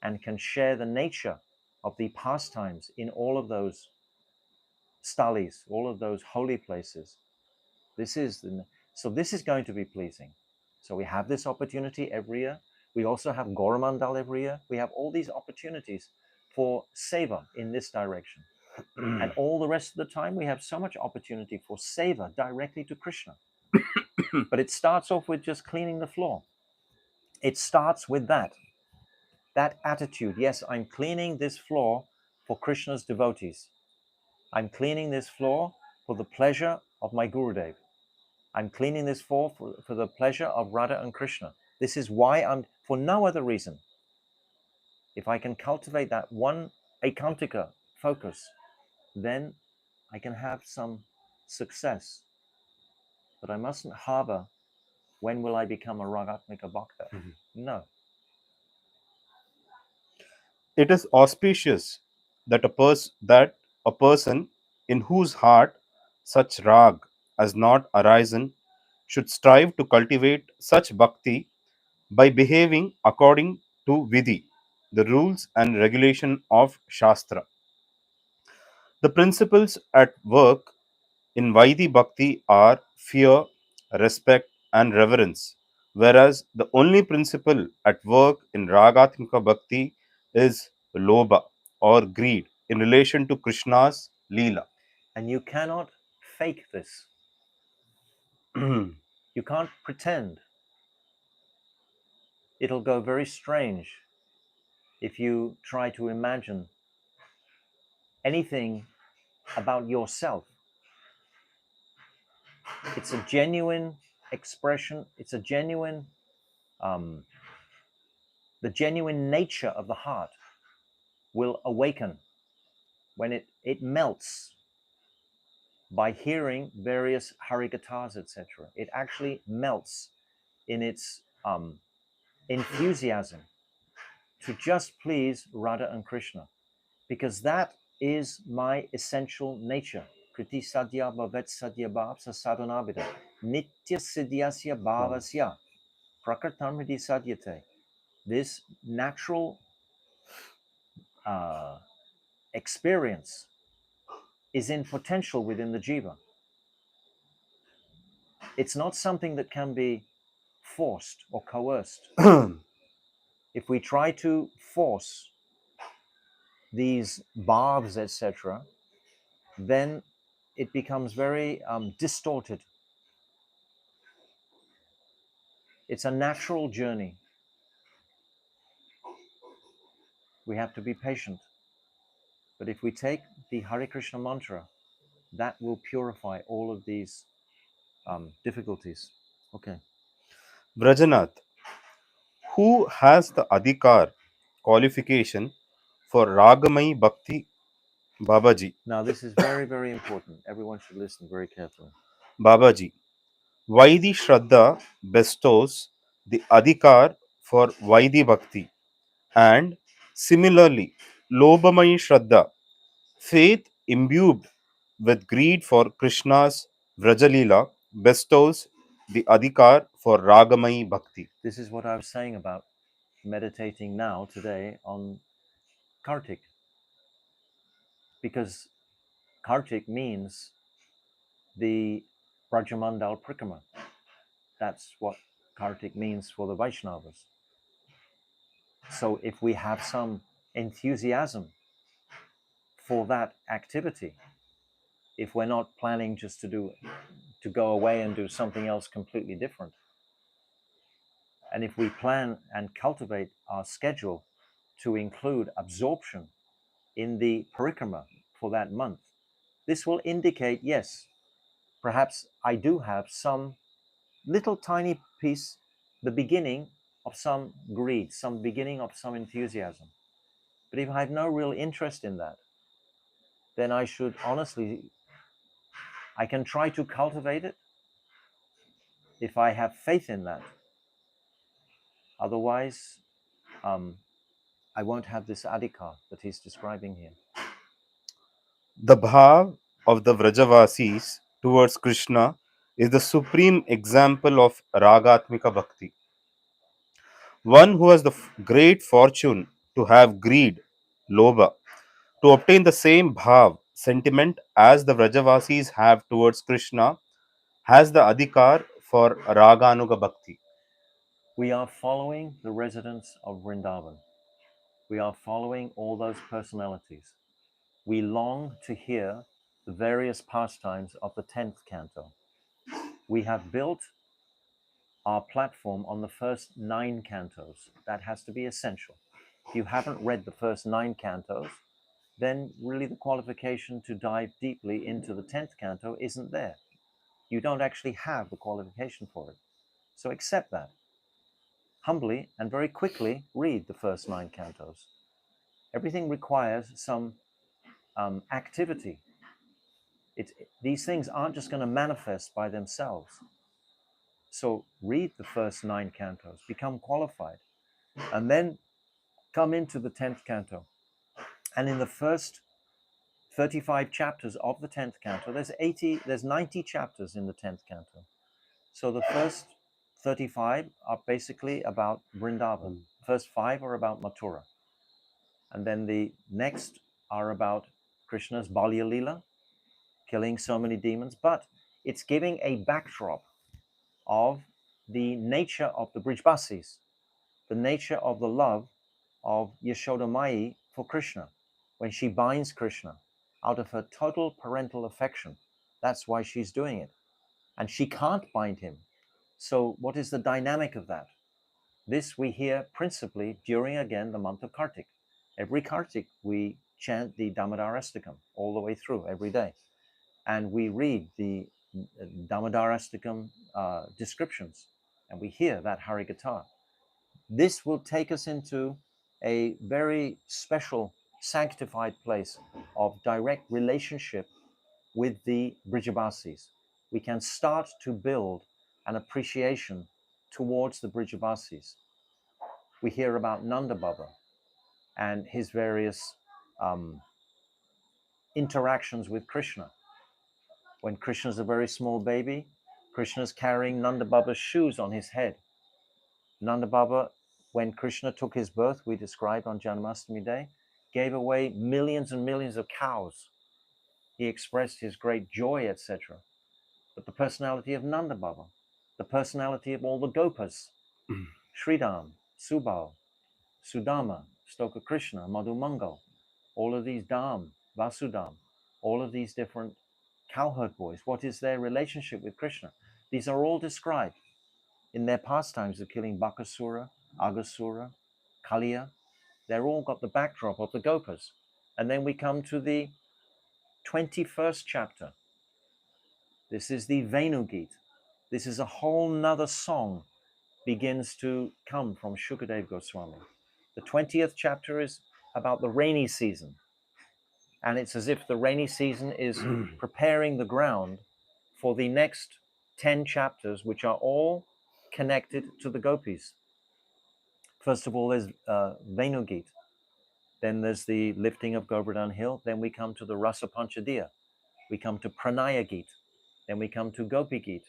and can share the nature of the pastimes in all of those stalis, all of those holy places. This is going to be pleasing. So we have this opportunity every year. We also have Goromandal every year. We have all these opportunities for seva in this direction. And all the rest of the time, we have so much opportunity for seva directly to Krishna. But it starts off with just cleaning the floor. It starts with that attitude. Yes, I'm cleaning this floor for Krishna's devotees. I'm cleaning this floor for the pleasure of my Gurudev. I'm cleaning this floor for the pleasure of Radha and Krishna. This is why I'm, for no other reason. If I can cultivate that one ekantika focus, then I can have some success. But I mustn't harbor, when will I become a Ragatmika Bhakta? No. It is auspicious that a person in whose heart such rag has not arisen should strive to cultivate such bhakti by behaving according to vidhi, the rules and regulation of Shastra. The principles at work in Vaidhi Bhakti are fear, respect, and reverence, whereas the only principle at work in Ragatmika Bhakti is Lobha or greed in relation to Krishna's Leela. And you cannot fake this. You can't pretend. It'll go very strange if you try to imagine anything about yourself. It's a genuine expression. It's a genuine, the genuine nature of the heart will awaken when it melts by hearing various Harikathas, etc. It actually melts in its enthusiasm to just please Radha and Krishna, because that is my essential nature. Kriti sadhya bhavet sadhya bhavsa sadhanabhida nitya siddhyasya bhavasya prakratam hridi sadhyate. This natural experience is in potential within the jiva. It's not something that can be forced or coerced. If we try to force these bhavs, etc., then it becomes very distorted. It's a natural journey. We have to be patient. But if we take the Hare Krishna mantra, that will purify all of these difficulties. Okay. Brajanath, who has the adhikar qualification for Ragamai Bhakti? Babaji. Now this is very, very important. Everyone should listen very carefully. Babaji. Vaidhi Shraddha bestows the adhikar for Vaidhi Bhakti, and similarly, Lobhamai Shraddha, faith imbued with greed for Krishna's Vrajalila, bestows the adhikar for Ragamai Bhakti. This is what I was saying about meditating now today on Kartik, because Kartik means the Brajamandal Prikrama. That's what Kartik means for the Vaishnavas. So if we have some enthusiasm for that activity, if we're not planning just to go away and do something else completely different, and if we plan and cultivate our schedule to include absorption in the parikrama for that month, this will indicate, yes, perhaps I do have some little tiny piece, the beginning of some greed, some beginning of some enthusiasm. But if I have no real interest in that, then I should honestly, I can try to cultivate it if I have faith in that. Otherwise, I won't have this adhikar that he's describing here. The bhav of the Vrajavasis towards Krishna is the supreme example of Ragatmika Bhakti. One who has the great fortune to have greed, lobha, to obtain the same bhav, sentiment as the Vrajavasis have towards Krishna, has the adhikar for Raganuga Bhakti. We are following the residents of Vrindavan. We are following all those personalities. We long to hear the various pastimes of the 10th canto. We have built our platform on the first 9 cantos. That has to be essential. If you haven't read the first 9 cantos, then really the qualification to dive deeply into the 10th canto isn't there. You don't actually have the qualification for it. So accept that. Humbly and very quickly read the first 9 cantos. Everything requires some activity. These things aren't just going to manifest by themselves. So read the first 9 cantos, become qualified, and then come into the 10th canto. And in the first 35 chapters of the 10th canto, there's 90 chapters in the 10th canto. So the first 35 are basically about Vrindavan. First 5 are about Mathura. And then the next are about Krishna's Balya Leela, killing so many demons. But it's giving a backdrop of the nature of the Brijbasis, the nature of the love of Yashoda Mai for Krishna, when she binds Krishna out of her total parental affection. That's why she's doing it. And she can't bind him. So what is the dynamic of that? This we hear principally during, again, the month of Kartik. Every Kartik, we chant the Damodarastakam all the way through every day. And we read the Damodarastakam descriptions, and we hear that Harikatha. This will take us into a very special, sanctified place of direct relationship with the Brijabasis. We can start to build an appreciation towards the Brijabasis. We hear about Nanda Baba and his various interactions with Krishna. When Krishna's a very small baby, Krishna's carrying Nanda Baba's shoes on his head. Nanda Baba, when Krishna took his birth, we described on Janmashtami Day, gave away millions and millions of cows. He expressed his great joy, etc. But the personality of Nanda Baba, the personality of all the Gopas, Sridham, Subal, Sudama, Stoka Krishna, Madhu Mangal, all of these Dham, Vasudham, all of these different cowherd boys, what is their relationship with Krishna? These are all described in their pastimes of killing Bakasura, Agasura, Kaliya. They're all got the backdrop of the Gopas. And then we come to the 21st chapter. This is the Venugit. This is a whole nother song begins to come from Shukadev Goswami. The 20th chapter is about the rainy season. And it's as if the rainy season is preparing the ground for the next 10 chapters, which are all connected to the gopis. First of all, there's Venugit. Then there's the lifting of Govardhan Hill. Then we come to the Rasa Panchadiya. We come to Pranaya Git. Then we come to Gopi Git.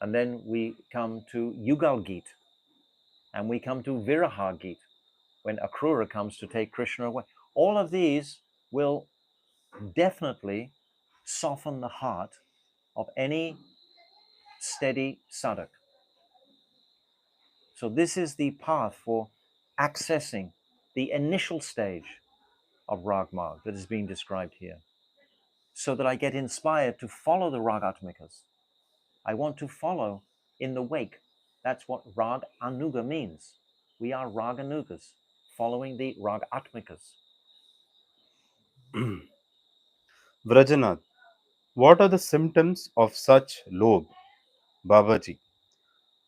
And then we come to Yugal Git. And we come to Viraha Git, when Akrura comes to take Krishna away. All of these will definitely soften the heart of any steady sadhak. So this is the path for accessing the initial stage of Rag Marg that is being described here, so that I get inspired to follow the Ragatmikas. I want to follow in the wake. That's what Rag Anuga means. We are Raganugas, following the Ragatmikas. Vrajanath, what are the symptoms of such lobe, Babaji?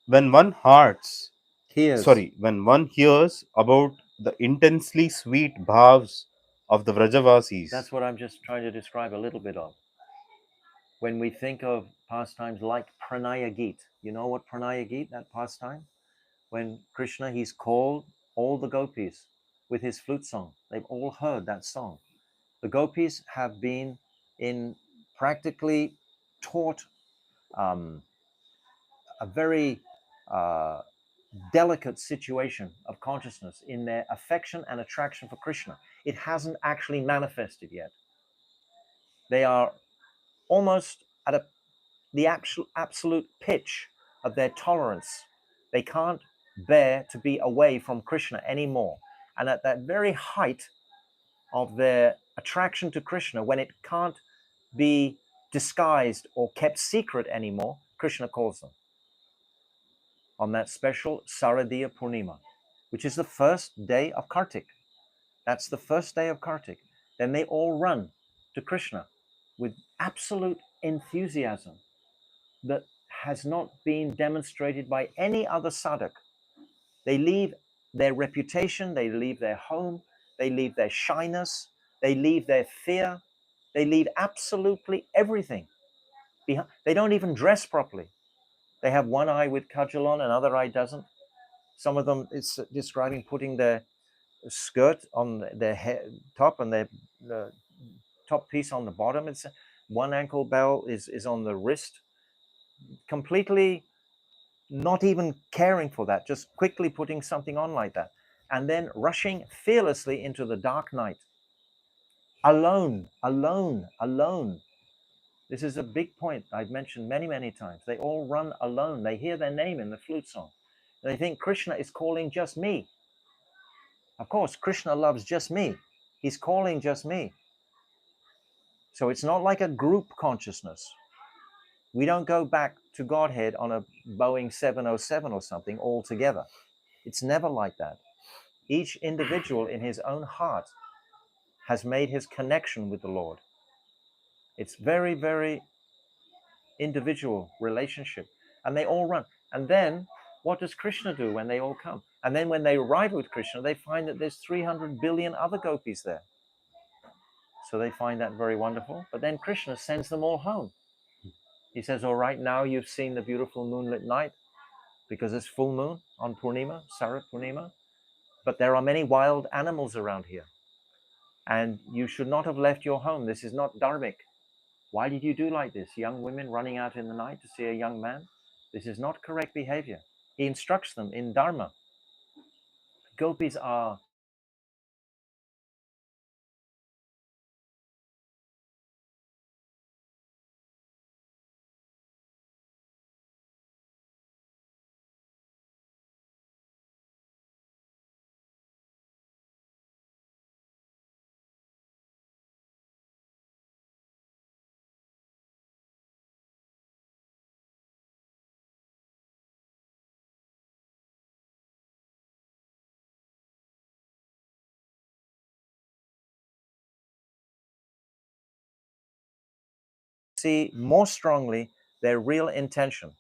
When one hearts, when one hears about the intensely sweet bhavs of the Vrajavasis, That's what I'm just trying to describe a little bit of. When we think of pastimes like Pranaya Git, you know what Pranaya Git, that pastime? When Krishna, he's called all the gopis with his flute song. They've all heard that song. The gopis have been in practically taught a very delicate situation of consciousness in their affection and attraction for Krishna. It hasn't actually manifested yet. They are almost at the absolute pitch of their tolerance. They can't bear to be away from Krishna anymore. And at that very height of their attraction to Krishna, when it can't be disguised or kept secret anymore, Krishna calls them on that special Saradiya Purnima, which is the first day of Kartik. That's the first day of Kartik. Then they all run to Krishna with absolute enthusiasm that has not been demonstrated by any other sadhak. They leave their reputation, they leave their home, they leave their shyness, they leave their fear, they leave absolutely everything behind. They don't even dress properly. They have one eye with kajal on, another eye doesn't. Some of them, it's describing putting their skirt on their head, top and their top piece on the bottom. It's one ankle bell is on the wrist, completely not even caring for that, just quickly putting something on like that, and then rushing fearlessly into the dark night. Alone, alone, alone. This is a big point I've mentioned many, many times. They all run alone. They hear their name in the flute song. They think Krishna is calling just me. Of course, Krishna loves just me. He's calling just me. So it's not like a group consciousness. We don't go back to Godhead on a Boeing 707 or something all together. It's never like that. Each individual in his own heart has made his connection with the Lord. It's very, very individual relationship. And they all run. And then what does Krishna do when they all come? And then when they arrive with Krishna, they find that there's 300 billion other gopis there. So they find that very wonderful. But then Krishna sends them all home. He says, all right, now you've seen the beautiful moonlit night because it's full moon on Purnima, Sarat Purnima. But there are many wild animals around here. And you should not have left your home. This is not dharmic. Why did you do like this? Young women running out in the night to see a young man? This is not correct behavior. He instructs them in Dharma. Gopis are see more strongly their real intention.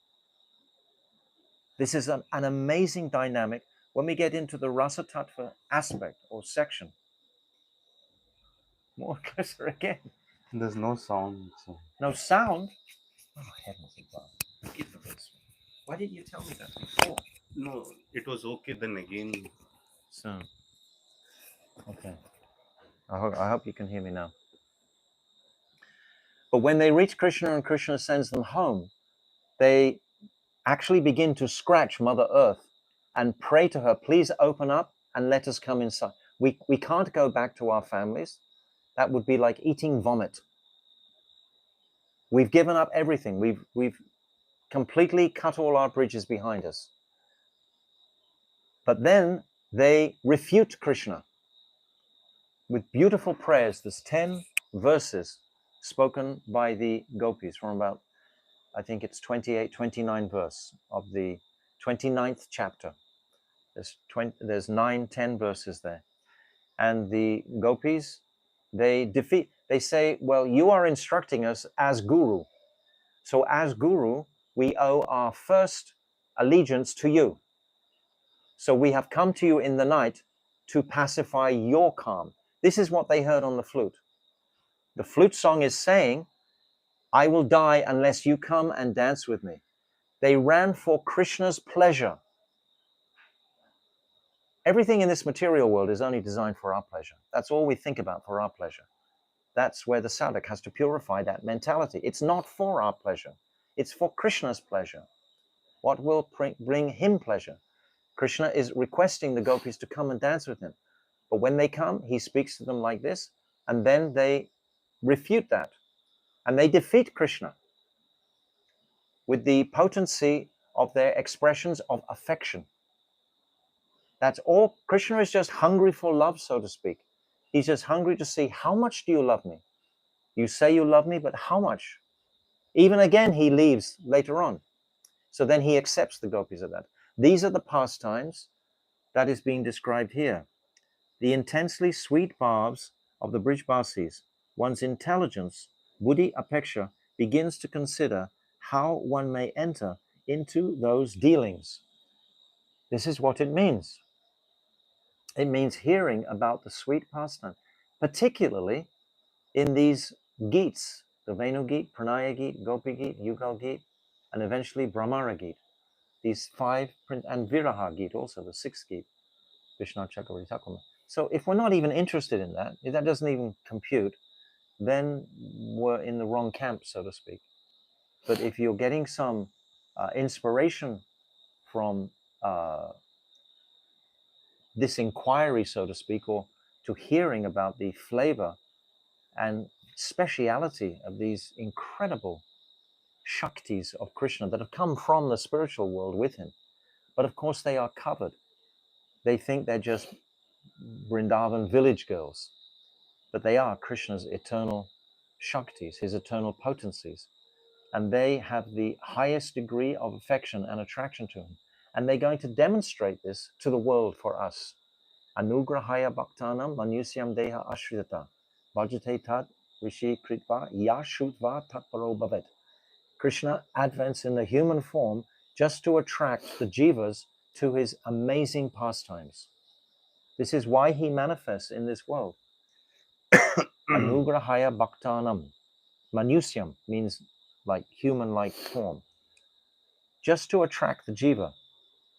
This is an amazing dynamic when we get into the Rasa Tattva aspect or section. More closer again. There's no sound. So. No sound? Oh, heavens above. Give the rest. Why didn't you tell me that before? No, it was okay. Then again. So, okay. I hope you can hear me now. But when they reach Krishna and Krishna sends them home, they actually begin to scratch Mother Earth and pray to her, please open up and let us come inside. We can't go back to our families. That would be like eating vomit. We've given up everything. We've completely cut all our bridges behind us. But then they refute Krishna with beautiful prayers. There's 10 verses spoken by the gopis from about, I think it's 28, 29 verse of the 29th chapter. There's 9, 10 verses there. And the gopis, they say, well, you are instructing us as guru. So as guru, we owe our first allegiance to you. So we have come to you in the night to pacify your calm. This is what they heard on the flute. The flute song is saying, I will die unless you come and dance with me. They ran for Krishna's pleasure. Everything in this material world is only designed for our pleasure. That's all we think about, for our pleasure. That's where the sadhak has to purify that mentality. It's not for our pleasure. It's for Krishna's pleasure. What will bring him pleasure? Krishna is requesting the gopis to come and dance with him. But when they come, he speaks to them like this, and then they refute that. And they defeat Krishna with the potency of their expressions of affection. That's all. Krishna is just hungry for love, so to speak. He's just hungry to see, how much do you love me? You say you love me, but how much? Even again, he leaves later on. So then he accepts the gopis of that. These are the pastimes that is being described here. The intensely sweet barbs of the Brijbasis, one's intelligence, buddhi apeksha, begins to consider how one may enter into those dealings. This is what it means. It means hearing about the sweet pastime, particularly in these Geets, the Venu Geet, Pranaya Geet, Gopi Geet, Yugal Geet, and eventually Brahmara Geet. These five, and Viraha Geet also, the sixth Geet, Vishnu Chakravarti Thakur. So if we're not even interested in that, if that doesn't even compute, then we're in the wrong camp, so to speak. But if you're getting some inspiration from this inquiry, so to speak, or to hearing about the flavor and speciality of these incredible Shaktis of Krishna that have come from the spiritual world with him, but of course they are covered. They think they're just Vrindavan village girls, but they are Krishna's eternal Shaktis, his eternal potencies. And they have the highest degree of affection and attraction to him. And they're going to demonstrate this to the world for us. Anugrahaya bhaktanam manusyam deha ashritata bhajate tat rishi kritva yashutva tatparo bhavet. Krishna advents in the human form just to attract the jivas to his amazing pastimes. This is why he manifests in this world. Anugrahaya bhaktanam. Manusyam means like human-like form. Just to attract the jiva.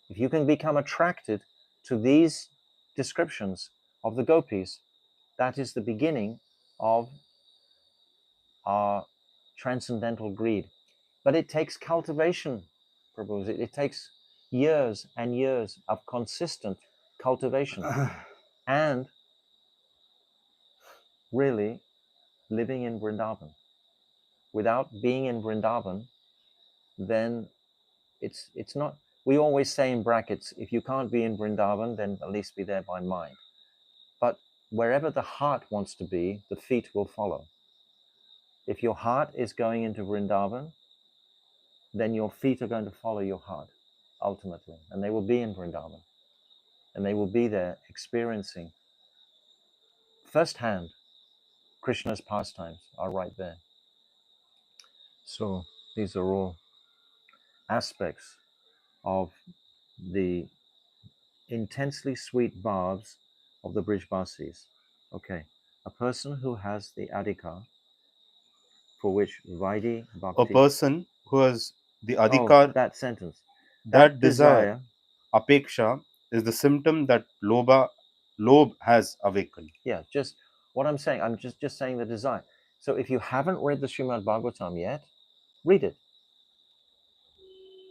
If you can become attracted to these descriptions of the gopis, that is the beginning of our transcendental greed. But it takes cultivation, Prabhu. It takes years and years of consistent cultivation and really living in Vrindavan. Without being in Vrindavan, then it's not. We always say in brackets, if you can't be in Vrindavan, then at least be there by mind. But wherever the heart wants to be, the feet will follow. If your heart is going into Vrindavan, then your feet are going to follow your heart, ultimately. And they will be in Vrindavan. And they will be there experiencing firsthand Krishna's pastimes are right there. So these are all aspects of the intensely sweet barbs of the Brijbasis. Okay, a person who has the adhikar, for which Vaidhi Bhakti... A person who has the adhikar, that sentence. that desire, apeksha, is the symptom that lobe has awakened. Yeah, just what I'm saying, I'm just saying the desire. So if you haven't read the Srimad Bhagavatam yet, read it.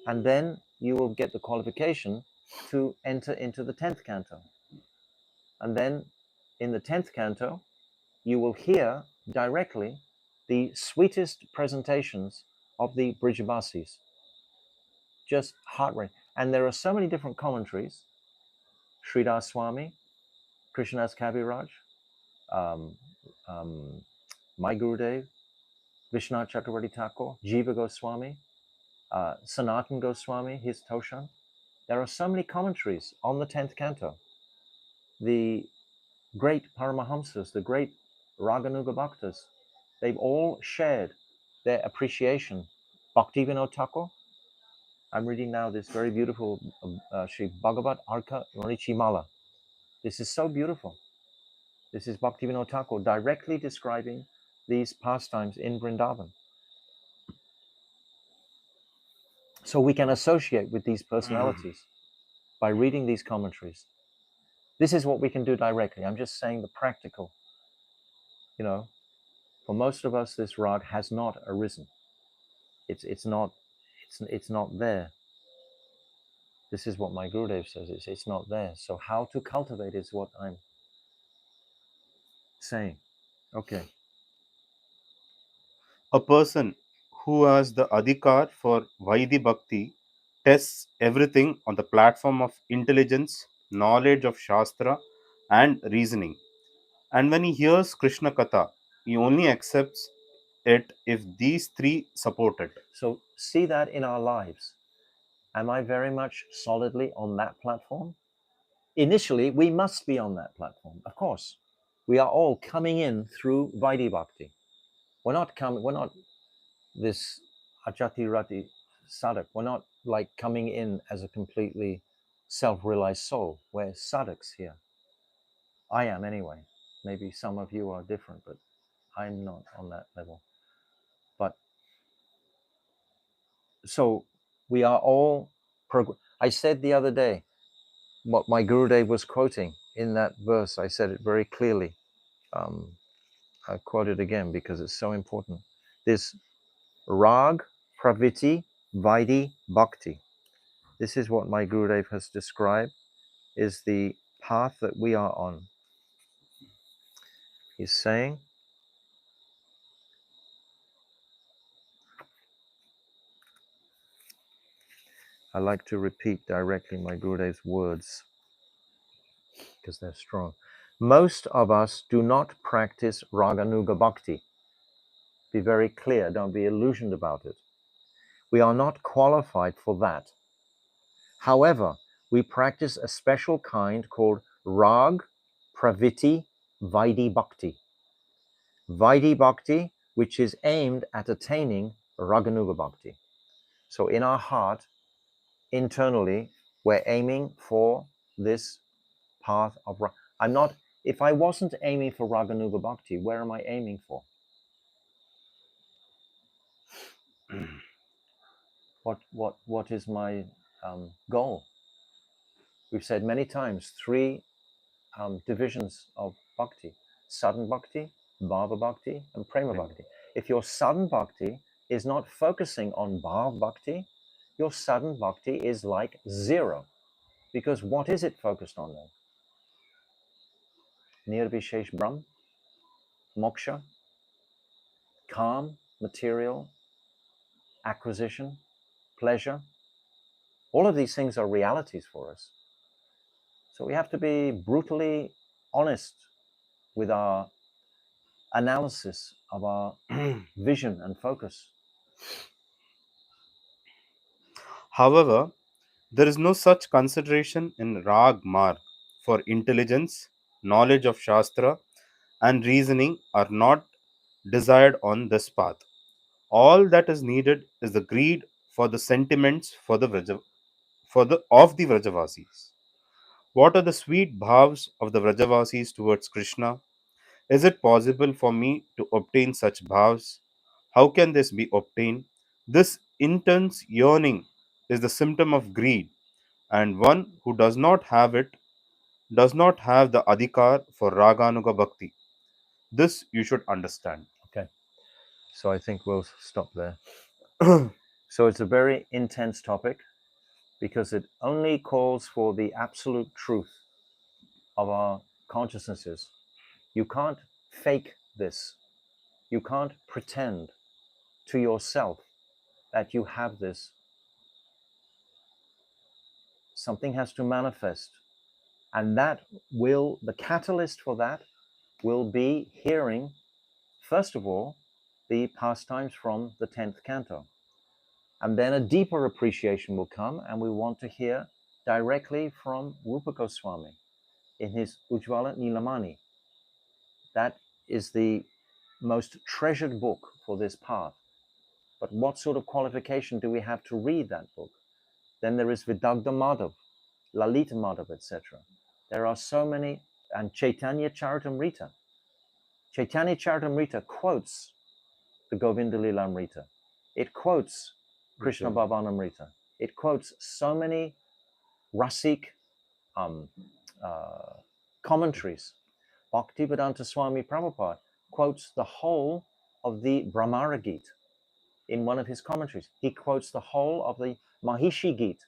And then you will get the qualification to enter into the 10th canto. And then in the 10th canto, you will hear directly the sweetest presentations of the Brijbasis. Just heart-wrenching. And there are so many different commentaries. Sridhar Swami, Krishnadas Kaviraj, my Gurudev, Vishwanath Chakravarti Thakur, Jiva Goswami, Sanatan Goswami, his Toshan. There are so many commentaries on the 10th canto. The great Paramahamsas, the great Raganuga Bhaktas, they've all shared their appreciation. Bhaktivinoda Thakur, I'm reading now this very beautiful Sri Bhagavat Arka Marichimala. This is so beautiful. This is Bhaktivinoda Thakur directly describing these pastimes in Vrindavan. So we can associate with these personalities by reading these commentaries. This is what we can do directly. I'm just saying the practical. You know, for most of us, this rag has not arisen. It's not there. This is what my Gurudev says. It's not there. So how to cultivate is what I'm saying. Okay. A person who has the adhikar for Vaidhi Bhakti tests everything on the platform of intelligence, knowledge of Shastra, and reasoning. And when he hears Krishna Katha, he only accepts it if these three support it. So see that in our lives. Am I very much solidly on that platform? Initially, we must be on that platform. Of course, we are all coming in through Vaidhi Bhakti. We're not this Ajati Rati sadhak. We're not like coming in as a completely self-realized soul. We're sadhaks here. I am anyway. Maybe some of you are different, but I'm not on that level. But so we are all I said the other day what my Gurudev was quoting in that verse. I said it very clearly. I quote it again because it's so important. This rag, praviti, vaidhi, bhakti. This is what my Gurudev has described is the path that we are on. He's saying, I like to repeat directly my Gurudev's words because they're strong. Most of us do not practice raganuga bhakti. Be very clear, don't be illusioned about it. We are not qualified for that. However, we practice a special kind called rag, praviti, vaidhi bhakti. Vaidhi bhakti, which is aimed at attaining raganuga bhakti. So in our heart, internally, we're aiming for this path of I'm not. If I wasn't aiming for raganuga bhakti, where am I aiming for? What is my goal? We've said many times three divisions of bhakti: sadhan bhakti, bhava bhakti, and prema bhakti. If your sadhan bhakti is not focusing on bhava bhakti, your sadhan bhakti is like zero, because what is it focused on then? Nirvishesh Brahm, moksha, calm, material, acquisition, pleasure. All of these things are realities for us. So we have to be brutally honest with our analysis of our vision and focus. However, there is no such consideration in Rag Marg, for intelligence, knowledge of Shastra, and reasoning are not desired on this path. All that is needed is the greed for the sentiments for the of the Vrajavasis. What are the sweet bhavs of the Vrajavasis towards Krishna? Is it possible for me to obtain such bhavs? How can this be obtained? This intense yearning is the symptom of greed, and one who does not have it does not have the adhikar for Raganuga Bhakti. This you should understand. Okay, so I think we'll stop there. So it's a very intense topic because it only calls for the absolute truth of our consciousnesses. You can't fake this. You can't pretend to yourself that you have this. Something has to manifest. And the catalyst for that will be hearing, first of all, the pastimes from the 10th canto. And then a deeper appreciation will come, and we want to hear directly from Rupa Goswami in his Ujjvala Nilamani. That is the most treasured book for this path. But what sort of qualification do we have to read that book? Then there is Vidagdha Madhav, Lalita Madhav, etc. There are so many, and Chaitanya Charitamrita. Chaitanya Charitamrita quotes the Govinda Lilamrita. It quotes Krishna Bhavanamrita. It quotes so many Rasik commentaries. Bhaktivedanta Swami Prabhupada quotes the whole of the Brahmara Gita in one of his commentaries. He quotes the whole of the Mahishi Gita,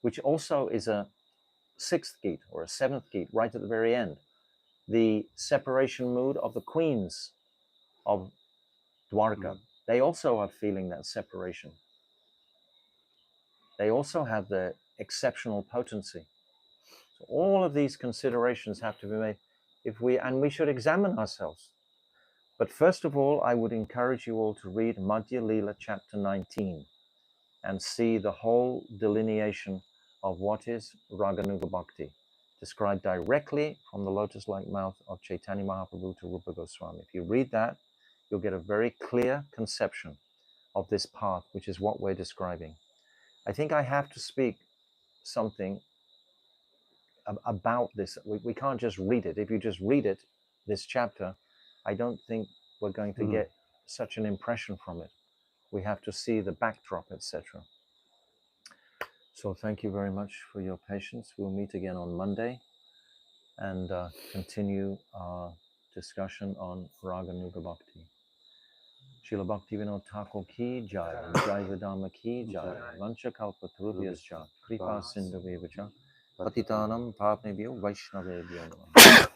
which also is a sixth gate or a seventh gate right at the very end. The separation mood of the queens of Dwarka. They also are feeling that separation. They also have the exceptional potency. So all of these considerations have to be made and we should examine ourselves. But first of all, I would encourage you all to read Madhya Lila chapter 19 and see the whole delineation of what is Raganuga Bhakti, described directly from the lotus-like mouth of Chaitanya Mahaprabhu to Rupa Goswami. If you read that, you'll get a very clear conception of this path, which is what we're describing. I think I have to speak something about this. We can't just read it. If you just read it, this chapter, I don't think we're going to get such an impression from it. We have to see the backdrop, etc. So thank you very much for your patience. We'll meet again on Monday and continue our discussion on Raganuga Bhakti. Srila Bhaktivinoda Thakur ki jai, Jaiva-Dharma ki jai, Vancha Kalpa Tarubhyascha, Kripa Sindhu Vevacha, Patitanam Pavnebhyo Vaishnavebhyo Namaha.